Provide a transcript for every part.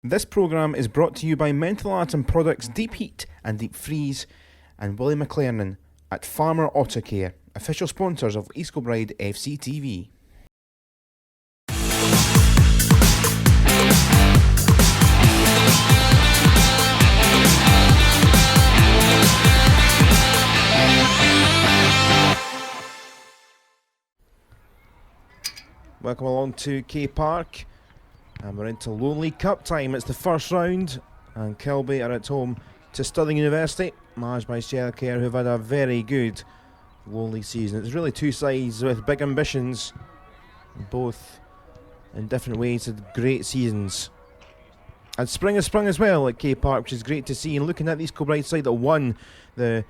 This programme is brought to you by Menthol Atom Products Deep Heat and Deep Freeze and Willie McLernan at Farmer Autocare, official sponsors of East Kilbride FC TV. Welcome along to K Park, and we're into Lowland League Cup time. It's the first round, and Kilby are at home to Stirling University, managed by Stirling Uni, who've had a very good Lowland League season. It's really two sides with big ambitions, both in different ways had great seasons. And spring has sprung as well at K Park, which is great to see. And looking at the East Kilbride side that won the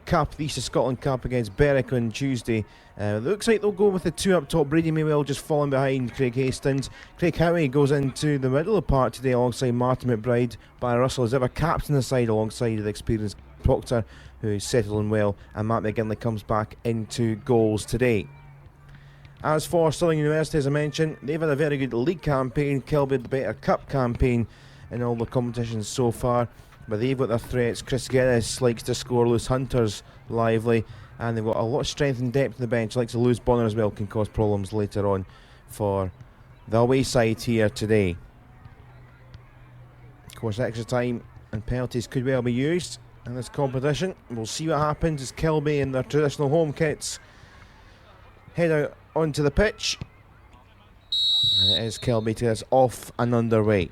Cup, the East of Scotland Cup against Berwick on Tuesday. Looks like they'll go with the two up top. Brady Maywell just falling behind Craig Hastings. Craig Howie goes into the middle of the park today alongside Martin McBride. Barry Russell is ever captain the side alongside the experienced Proctor, who's settling well, and Matt McGinley comes back into goals today. As for Stirling University, as I mentioned, they've had a very good league campaign. Kilby the better cup campaign in all the competitions so far, but they've got their threats. Chris Geddes likes to score, Lewis Hunter's lively, and they've got a lot of strength and depth in the bench. Likes to lose Bonner as well, can cause problems later on for the away side here today. Of course, extra time and penalties could well be used in this competition. We'll see what happens as Kilby in their traditional home kits head out onto the pitch. And it is Kilby to us off and underway.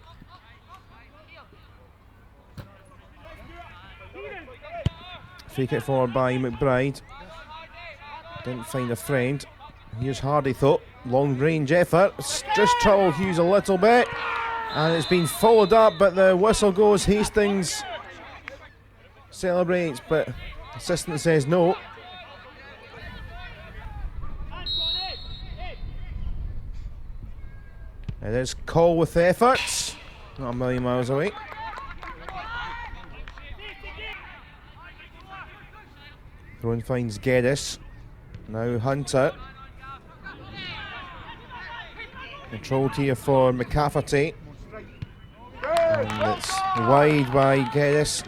Free kick forward by McBride. Didn't find a friend. Here's Hardy though. Long range effort. Just troubled Hughes a little bit. And it's been followed up, but the whistle goes. Hastings celebrates, but assistant says no. It is Cole with the efforts. Not a million miles away. Throw and finds Geddes. Now Hunter. Controlled here for McCafferty. And it's wide by Geddes.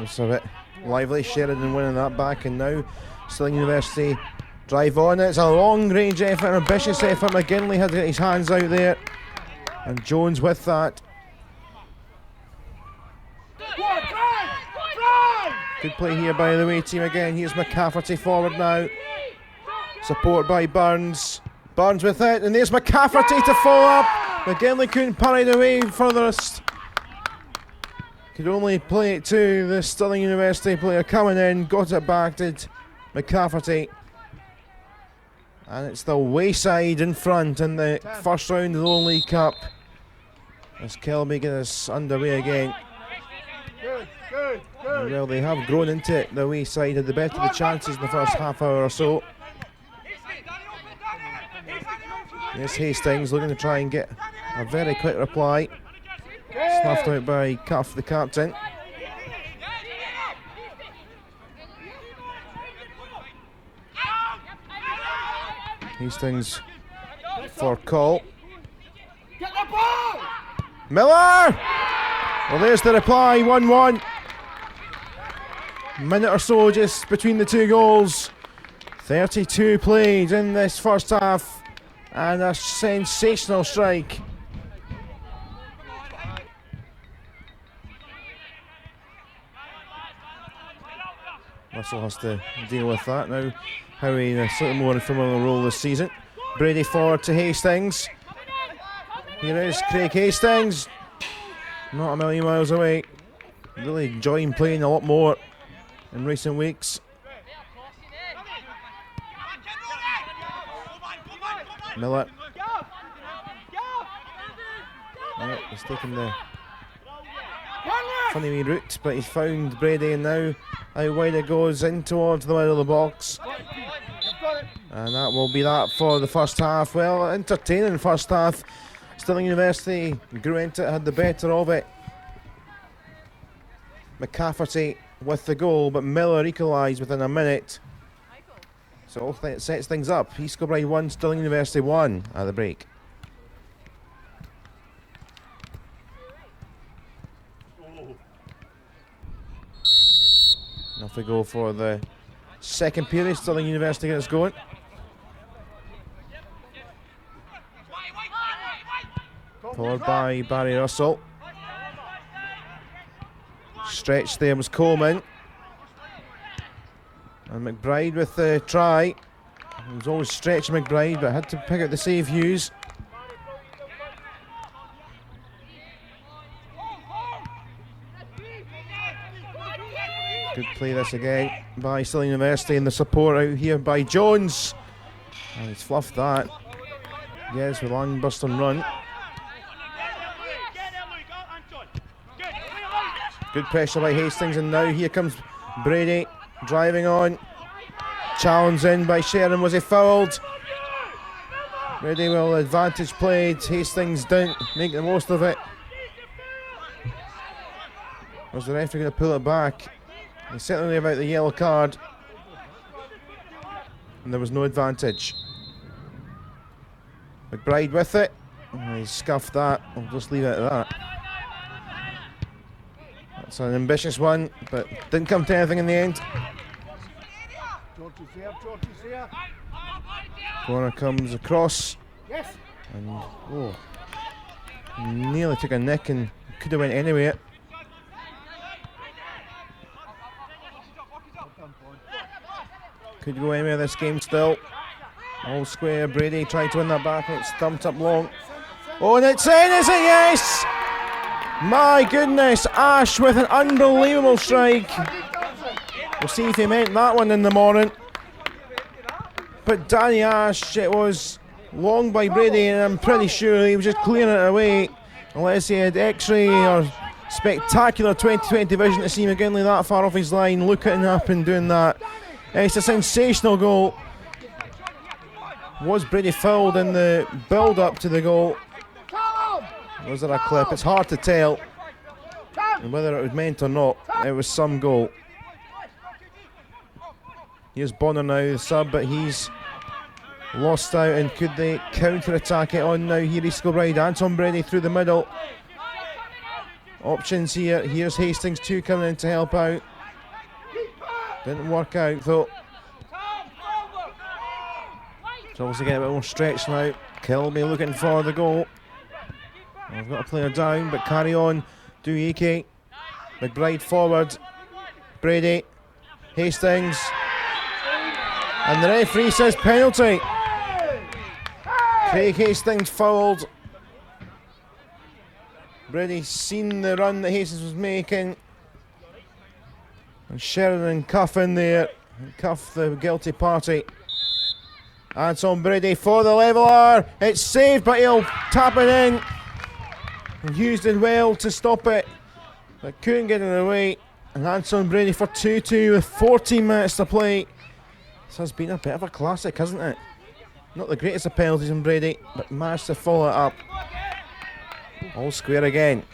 It's a bit lively. Sheridan winning that back, and now Stirling University drive on. It's a long range effort, an ambitious effort. McGinley had to get his hands out there, and Jones with that. Good play here by the away team again. Here's McCafferty forward now. Support by Burns. Burns with it, and there's McCafferty to follow up. McGinley couldn't parry it away furthest. Could only play it to the Stirling University player coming in. Got it back, did McCafferty. And it's the Wayside in front in the first round of the Lowland League Cup as Kilby get us underway again. Well, they have grown into it. The Wayside had the better of the chances in the first half hour or so. Yes, Hastings looking to try and get a very quick reply. Snuffed out by Cuff, the captain. Hastings for Cole. Miller! Well, there's the reply, 1-1. Minute or so just between the two goals. 32 played in this first half, and a sensational strike. Russell has to deal with that now. Howie in a slightly more unfamiliar role this season. Brady forward to Hastings. Here is Craig Hastings. Not a million miles away. Really enjoying playing a lot more in recent weeks. Miller. Right, he's taking the funny wee route, but he's found Brady, and now out wide it goes in towards the middle of the box. And that will be that for the first half. Well, entertaining first half. Stirling University grew into it, had the better of it. McCafferty with the goal, but Miller equalised within a minute. So it sets things up. East Kilbride 1, Stirling University 1 at the break. Off we go for the second period. Stirling University gets going. Followed by Barry Russell. Stretch there was Coleman. And McBride with the try. He was always stretching McBride, but had to pick out the save Hughes. Good play this again by Stirling University, and the support out here by Jones. And he's fluffed that. Yes, with long burst and run. Good pressure by Hastings, and now here comes Brady driving on. Challenge in by Sheridan. Was he fouled? Brady, well, advantage played. Hastings didn't make the most of it. Was the referee going to pull it back? He certainly about the yellow card. And there was no advantage. McBride with it. Oh, he scuffed that. I'll just leave it at that. That's an ambitious one, but didn't come to anything in the end. Corner comes across. And oh, nearly took a nick and could have went anywhere. Could go anywhere this game still. All square. Brady tried to win that back, and it's thumped up long. Oh, and it's in, is it? Yes! My goodness, Ash with an unbelievable strike. We'll see if he meant that one in the morning. But Danny Ash, it was long by Brady, and I'm pretty sure he was just clearing it away. Unless he had X-ray or spectacular 20/20 vision to see McGinley that far off his line, looking up and doing that. It's a sensational goal. Was Brady fouled in the build-up to the goal? Was there a clip? It's hard to tell. And whether it was meant or not, it was some goal. Here's Bonner now, the sub, but he's lost out. And could they counter-attack it on now? Here is Kilbride. Anton Brady through the middle. Options here. Here's Hastings 2 coming in to help out. Didn't work out though. So obviously getting a bit more stretch now. Kilby looking for the goal. I've got a player down, but carry on. Duike. McBride forward. Brady. Hastings. And the referee says penalty. Craig Hastings fouled. Brady seen the run that Hastings was making. And Sheridan cuff in there. Cuff the guilty party. Anton Brady for the leveller. It's saved, but he'll tap it in. And Hughes did well to stop it, but couldn't get it away. And Anton Brady for 2-2 with 14 minutes to play. This has been a bit of a classic, hasn't it? Not the greatest of penalties in Brady, but managed to follow it up. All square again.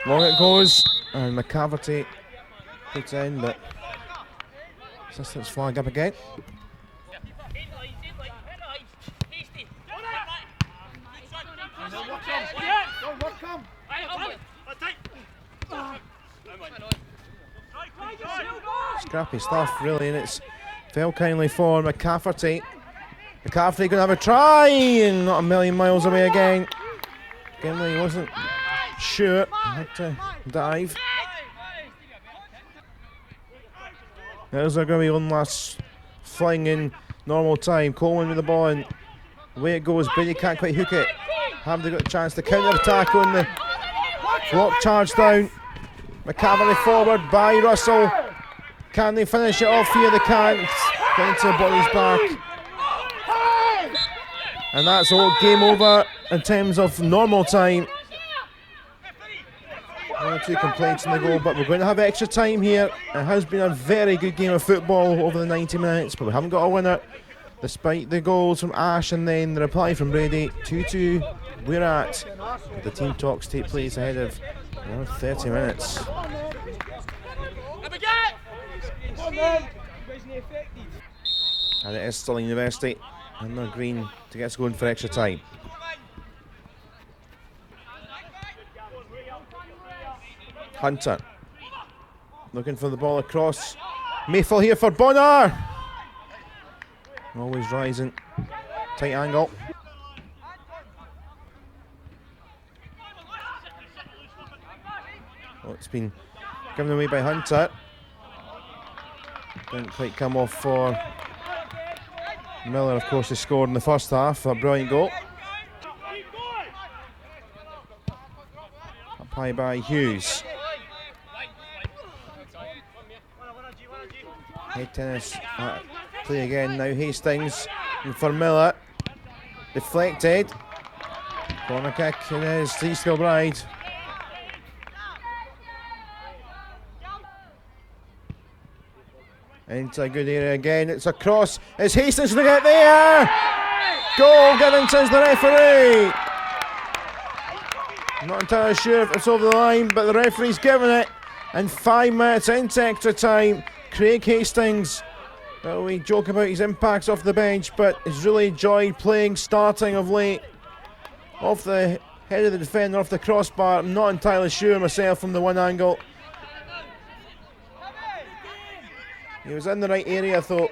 Long it goes, and McCaverty puts in, but assistant's flag up again. Scrappy stuff, really, and it's fell kindly for McCafferty. McCafferty gonna have a try, and not a million miles away again. Gimley wasn't sure, had to dive. There's going to be one last fling in normal time. Coleman with the ball, and away it goes. Brady can't quite hook it. Have they got a chance to counter attack on the block charge down? McCaverty forward by Russell. Can they finish it off here? They can't. Get into the body's back. And that's all game over in terms of normal time. 1 or 2 complaints in the goal, but we're going to have extra time here. It has been a very good game of football over the 90 minutes, but we haven't got a winner. despite the goals from Ash and then the reply from Brady. 2-2 we're at. The team talks take place ahead of 30 minutes. And it is Stirling University and they're green to get us going for extra time. Hunter looking for the ball across. Mayfield here for Bonner. Always rising. Tight angle. Oh, it's been given away by Hunter. Didn't quite come off for Miller, of course, he scored in the first half. A brilliant goal. Up high by Hughes. Head tennis. Play again now. Hastings and for Miller. Deflected. Corner kick. It is to Kilbride. Into a good area again. It's a cross. It's Hastings to get there. Goal given to the referee. I'm not entirely sure if it's over the line, but the referee's given it. And 5 minutes into extra time. Craig Hastings. Well, we joke about his impacts off the bench, but he's really enjoyed playing starting of late. Off the head of the defender, off the crossbar. I'm not entirely sure myself from the one angle. He was in the right area, I thought.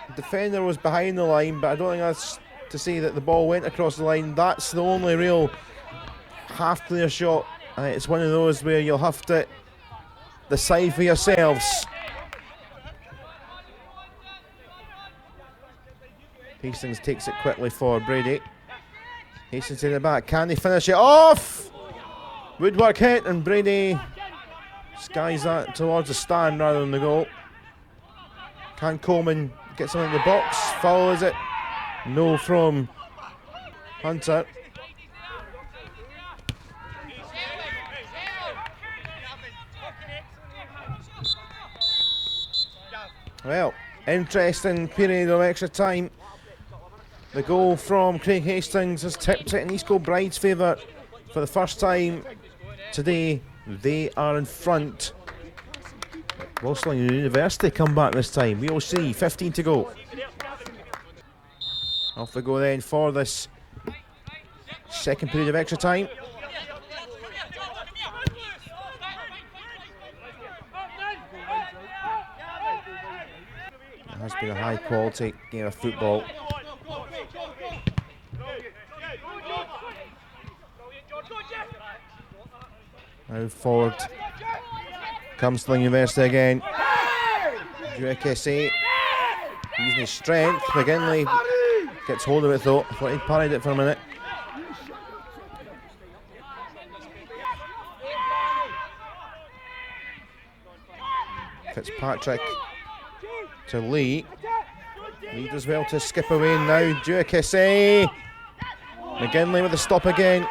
The defender was behind the line, but I don't think that's to say that the ball went across the line. That's the only real half-clear shot. It's one of those where you'll have to decide for yourselves. Hastings takes it quickly for Brady. Hastings in the back. Can they finish it off? Woodwork hit, and Brady skies that towards the stand rather than the goal. Can Coleman get something in the box? Foul, is it? No from Hunter. Well, interesting period of extra time. The goal from Craig Hastings has tipped it in East Kilbride's favour for the first time today. They are in front. Stirling University come back this time. We will see. 15 to go. Off we go then for this second period of extra time. It has been a high quality game of football. Now forward comes Stirling University again. UKSA using his strength. McGinley gets hold of it though. I thought he parried it for a minute. Fitzpatrick to Lee. Lee does well to skip away now. UKSA. McGinley with the stop again.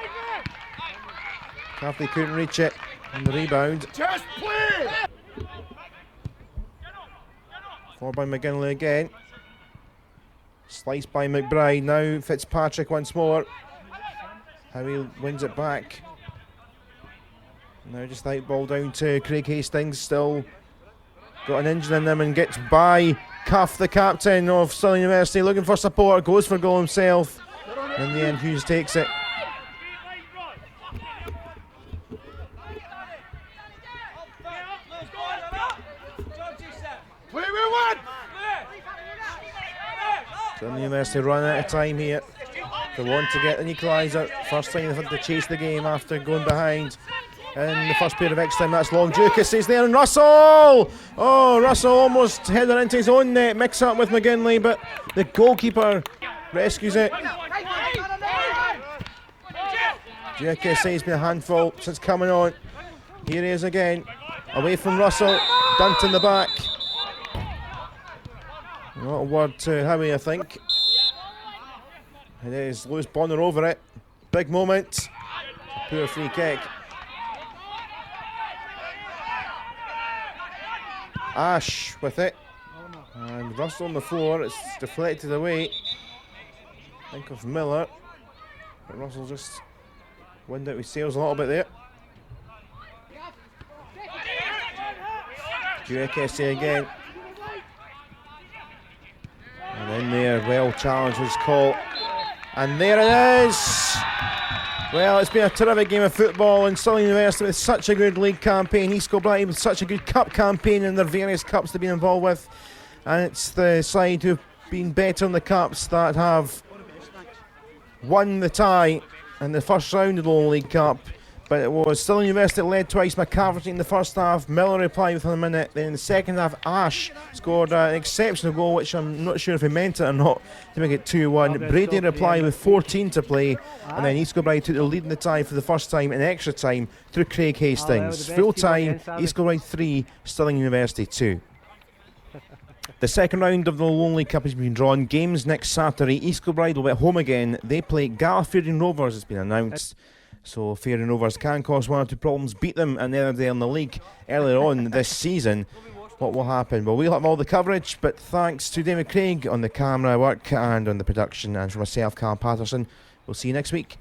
Carthy couldn't reach it on the rebound. Just play! Forward by McGinley again. Sliced by McBride. Now Fitzpatrick once more. How he wins it back. Now just that ball down to Craig Hastings. Still got an engine in them and gets by Cuff, the captain of Stirling University. Looking for support. Goes for goal himself. In the end, Hughes takes it. Stirling University run out of time here. They want to get an equaliser. First time they've had to chase the game after going behind. In the first period of extra time, that's long. Dukas is there, and Russell! Oh, Russell almost headed into his own net. Mix up with McGinley, but the goalkeeper rescues it. Dukas has been a handful since coming on. Here he is again. Away from Russell. Dunt in the back. Not a word to Howie, I think. It is Lewis Bonner over it. Big moment. Poor free kick. Ash with it. And Russell on the floor, it's deflected away. Think of Miller. But Russell just wind out his sails a little bit there. Juekese again. And in there, well challenged his call. And there it is! Well, it's been a terrific game of football, and Stirling University with such a good league campaign, East Kilbride with such a good cup campaign in their various cups they've been involved with. And it's the side who've been better in the cups that have won the tie in the first round of the Lowland League Cup. But it was Stirling University that led twice, McCafferty in the first half, Miller replied within a minute. Then in the second half, Ash scored an exceptional goal, which I'm not sure if he meant it or not, to make it 2-1. Brady replied with 14 to play, and then East Kilbride took the lead in the tie for the first time in extra time through Craig Hastings. Full time, East Kilbride 3, Stirling University 2. The second round of the Lowland League Cup has been drawn. Games next Saturday. East Kilbride will be at home again. They play Gallifreyan Rovers, it's been announced. So Fairhaven Rovers can cause 1 or 2 problems, beat them another day in the league earlier on this season. What will happen? Well, we'll have all the coverage, but thanks to David Craig on the camera work and on the production, and for myself, Cam Patterson. We'll see you next week.